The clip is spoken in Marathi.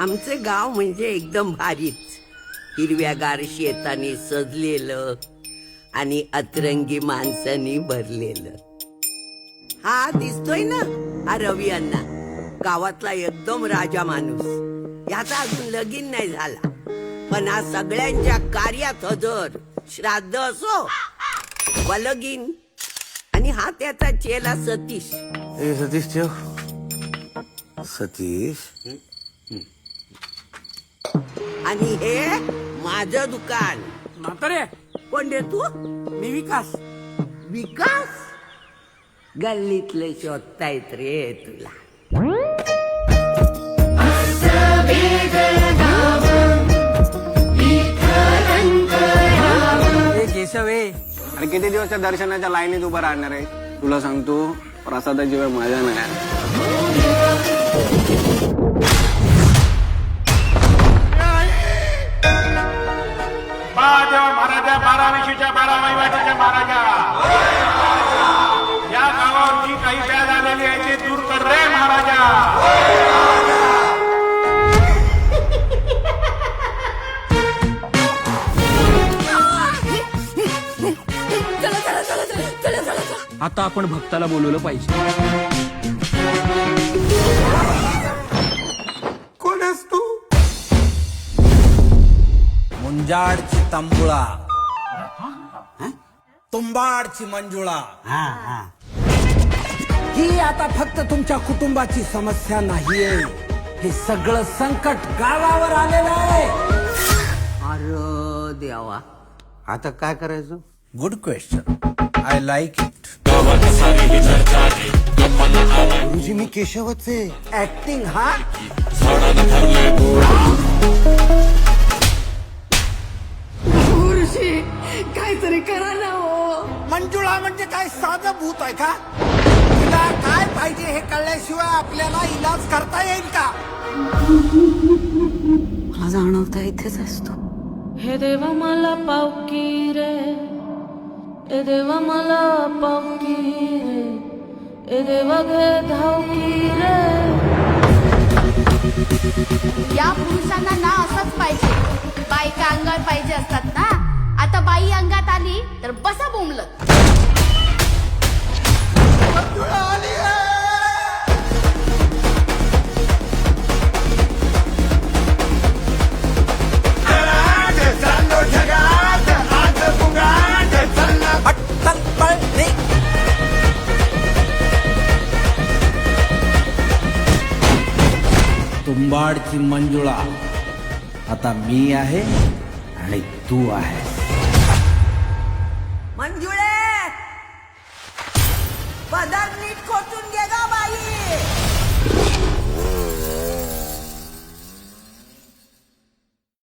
आमचे गाव म्हणजे एकदम भारीच. हिरव्यागार शेताने सजलेलं आणि अतरंगी माणसांनी भरलेलं. हा दिसतोय ना, हा रवी अण्णा, गावातला एकदम राजा माणूस. याचा अजून लगीन नाही झाला, पण हा सगळ्यांच्या कार्यात हजर. श्राद्ध असो वा लगीन. आणि हा त्याचा चेला सतीश. ए सतीश ठेव. सतीश आणि हे माझं दुकान. म्हातारे कोण रे तू? मी विकास. विकास? गल्लीतले शोधतायत रे तुला. हे केशव आहे. अरे किती दिवसच्या दर्शनाच्या लाईनीत उभं राहणार आहे? तुला सांगतो, प्रसादाची वेळ माझ्या नाही. महाराजा 12 12 वैवाटीच्या महाराजा, या गावावर जी काही व्याज आलेली आहे ते दूर कर रे महाराजा. आता आपण भक्ताला बोलवलं पाहिजे. कोण आहेस तू? मुंजाडची तंबुळा, तुंबाडची मंजुळा. ही आता फक्त तुमच्या कुटुंबाची समस्या नाहीये, हे सगळं संकट गावावर आलेलं आहे. अरे देवा, आता काय करायचं? Good question, I like it. गुरुजी मी केशवच आहे. ऍक्टिंग हा काहीतरी करा ना हो. मंजुळा म्हणजे काय साधं भूत आहे का? तिला काय पाहिजे हे कळल्याशिवाय आपल्याला इलाज करता येईल का? मला जाणवता इथेच असतो. हे देवा मला पावकी रे, हे देवा मला पावकी रे, हे देवा घे धावकी रे. या पुरुषांना ना असंच पाहिजे. बायका अंगावर पाहिजे असतात ना. आता बाई अंगात आली तर बसा बोंबलत. पटकन पळणे. तुंबाडची मंजुळा आता मी आहे आणि तू आहे. मंजुळे